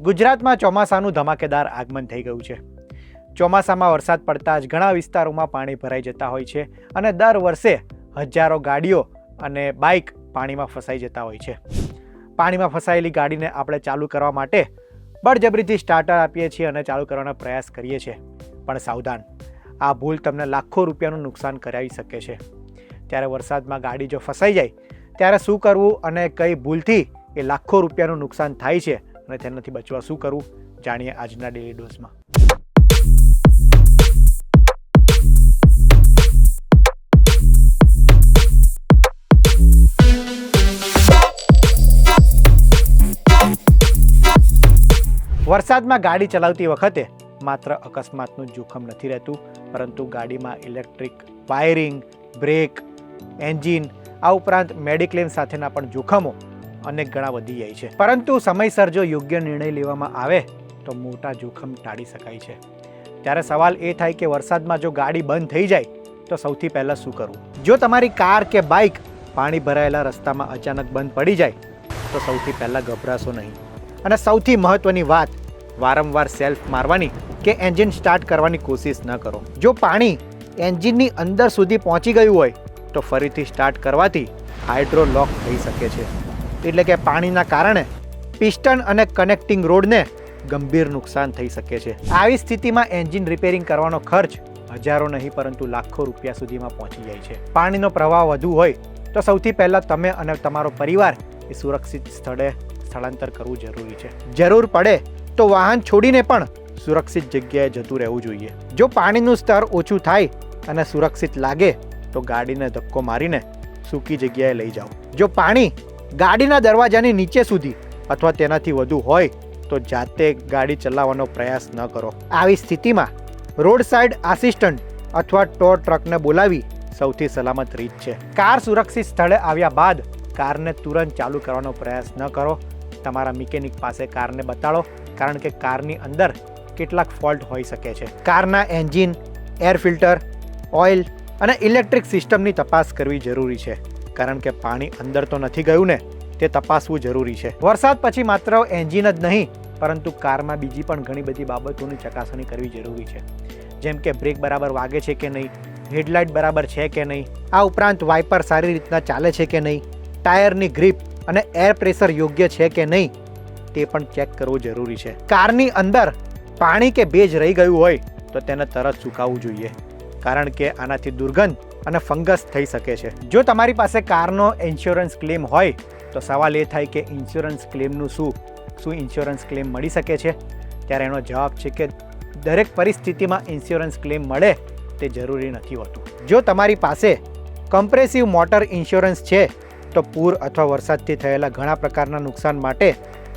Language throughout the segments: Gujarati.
ગુજરાતમાં ચોમાસાનું ધમાકેદાર આગમન થઈ ગયું છે. ચોમાસામાં વરસાદ પડતા જ ઘણા વિસ્તારોમાં પાણી ભરાઈ જતા હોય છે અને દર વર્ષે હજારો ગાડીઓ અને બાઇક પાણીમાં ફસાઈ જતા હોય છે. પાણીમાં ફસાયેલી ગાડીને આપણે ચાલુ કરવા માટે બળજબરીથી સ્ટાર્ટર આપીએ છીએ અને ચાલુ કરવાનો પ્રયાસ કરીએ છીએ, પણ સાવધાન, આ ભૂલ તમને લાખો રૂપિયાનું નુકસાન કરાવી શકે છે. ત્યારે વરસાદમાં ગાડી જો ફસાઈ જાય ત્યારે શું કરવું અને કઈ ભૂલથી એ લાખો રૂપિયાનું નુકસાન થાય છે અને તેનાથી બચવા શું કરવું, જાણીએ આજના ડેલી ડોઝમાં. વરસાદમાં ગાડી ચલાવતી વખતે માત્ર અકસ્માતનું જોખમ નથી રહેતું, પરંતુ ગાડીમાં ઇલેક્ટ્રિક, વાયરિંગ, બ્રેક, એન્જિન, આ ઉપરાંત મેડિક્લેમ સાથેના પણ જોખમો અનેક ગણા વધી જાય છે. પરંતુ સમયસર જો યોગ્ય નિર્ણય લેવામાં આવે તો મોટા જોખમ ટાળી શકાય છે. ત્યારે સવાલ એ થાય કે વરસાદમાં જો ગાડી બંધ થઈ જાય તો સૌથી પહેલાં શું કરવું? જો તમારી કાર કે બાઇક પાણી ભરાયેલા રસ્તામાં અચાનક બંધ પડી જાય તો સૌથી પહેલાં ગભરાશો નહીં. અને સૌથી મહત્વની વાત, વારંવાર સેલ્ફ મારવાની કે એન્જિન સ્ટાર્ટ કરવાની કોશિશ ન કરો. જો પાણી એન્જિનની અંદર સુધી પહોંચી ગયું હોય તો ફરીથી સ્ટાર્ટ કરવાથી હાઇડ્રો લોક થઈ શકે છે, એટલે કે પાણીના કારણે પિસ્ટન અને કનેક્ટિંગ રોડને ગંભીર નુકસાન થઈ શકે છે. આવી સ્થિતિમાં એન્જિન રિપેરિંગ કરવાનો ખર્ચ હજારો નહીં પરંતુ લાખો રૂપિયા સુધીમાં પહોંચી જાય છે. પાણીનો પ્રવાહ વધુ હોય તો સૌથી પહેલાં તમે અને તમારો પરિવાર એ સુરક્ષિત સ્થળે સ્થળાંતર કરવું જરૂરી છે. જરૂર પડે તો વાહન છોડીને પણ સુરક્ષિત જગ્યાએ જતું રહેવું જોઈએ. જો પાણીનું સ્તર ઓછું થાય અને સુરક્ષિત લાગે તો ગાડીને ધક્કો મારીને સૂકી જગ્યાએ લઈ જાઓ. જો પાણી ગાડીના દરવાજાની નીચે સુધી અથવા તેનાથી વધુ હોય તો જાતે ગાડી ચલાવવાનો પ્રયાસ ન કરો. આવી સ્થિતિમાં રોડ સાઇડ આસિસ્ટન્ટ અથવા ટો ટ્રકને બોલાવી સૌથી સલામત રીત છે. કાર સુરક્ષિત સ્થળે આવ્યા બાદ કારને તુરંત ચાલુ કરવાનો પ્રયાસ ન કરો. તમારા મિકેનિક પાસે કારને બતાડો, કારણ કે કારની અંદર કેટલાક ફોલ્ટ હોઈ શકે છે. કારના એન્જિન, એર ફિલ્ટર, ઓઇલ અને ઇલેક્ટ્રિક સિસ્ટમની તપાસ કરવી જરૂરી છે, કારણ કે પાણી અંદર તો નથી ગયું ને, તે તપાસવું જરૂરી છે. વરસાદ પછી માત્ર એન્જિન જ નહીં પરંતુ કારમાં બીજી પણ ઘણી બધી બાબતોની ચકાસણી કરવી જરૂરી છે, જેમ કે બ્રેક બરાબર વાગે છે કે નહીં, હેડલાઇટ બરાબર છે કે નહીં, આ ઉપરાંત વાઇપર સારી રીતના ચાલે છે કે નહીં, ટાયરની ગ્રીપ અને એર પ્રેશર યોગ્ય છે કે નહીં તે પણ ચેક કરવું જરૂરી છે. કારની અંદર પાણી કે ભેજ રહી ગયું હોય તો તેને તરત સુકાવવું જોઈએ, કારણ કે આનાથી દુર્ગંધ અને ફંગસ થઈ શકે છે. જો તમારી પાસે કારનો ઇન્સ્યોરન્સ ક્લેમ હોય તો સવાલ એ થાય કે ઇન્સ્યોરન્સ ક્લેમનું શું ઇન્સ્યોરન્સ ક્લેમ મળી શકે છે? ત્યારે એનો જવાબ છે કે દરેક પરિસ્થિતિમાં ઇન્સ્યોરન્સ ક્લેમ મળે તે જરૂરી નથી હોતું. જો તમારી પાસે કમ્પ્રેસિવ મોટર ઇન્સ્યોરન્સ છે તો પૂર અથવા વરસાદથી થયેલા ઘણા પ્રકારના નુકસાન માટે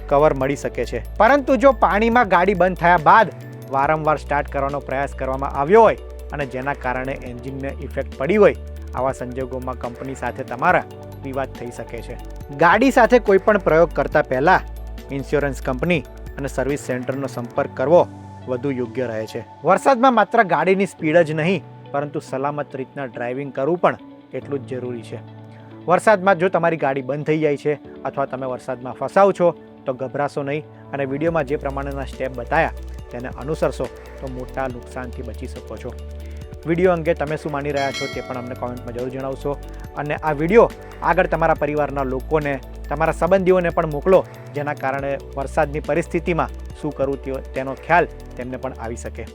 કવર મળી શકે છે. પરંતુ જો પાણીમાં ગાડી બંધ થયા બાદ વારંવાર સ્ટાર્ટ કરવાનો પ્રયાસ કરવામાં આવ્યો હોય અને જેના કારણે એન્જિનને ઇફેક્ટ પડી હોય, આવા સંજોગોમાં કંપની સાથે તમારા વિવાદ થઈ શકે છે. ગાડી સાથે કોઈ પણ પ્રયોગ કરતા પહેલાં ઇન્સ્યોરન્સ કંપની અને સર્વિસ સેન્ટરનો સંપર્ક કરવો વધુ યોગ્ય રહે છે. વરસાદમાં માત્ર ગાડીની સ્પીડ જ નહીં પરંતુ સલામત રીતના ડ્રાઇવિંગ કરવું પણ એટલું જ જરૂરી છે. વરસાદમાં જો તમારી ગાડી બંધ થઈ જાય છે અથવા તમે વરસાદમાં ફસાવ છો તો ગભરાશો નહીં અને વિડીયોમાં જે પ્રમાણેના સ્ટેપ બતાવ્યા તેને અનુસરશો તો મોટા નુકસાનથી બચી શકો છો. વિડીયો અંગે તમે શું માની રહ્યા છો તે પણ અમને કોમેન્ટમાં જરૂર જણાવશો અને આ વિડીયો આગળ તમારા પરિવારના લોકોને, તમારા સંબંધીઓને પણ મોકલો, જેના કારણે વરસાદની પરિસ્થિતિમાં શું કરવું તેનો ખ્યાલ તેમને પણ આવી શકે.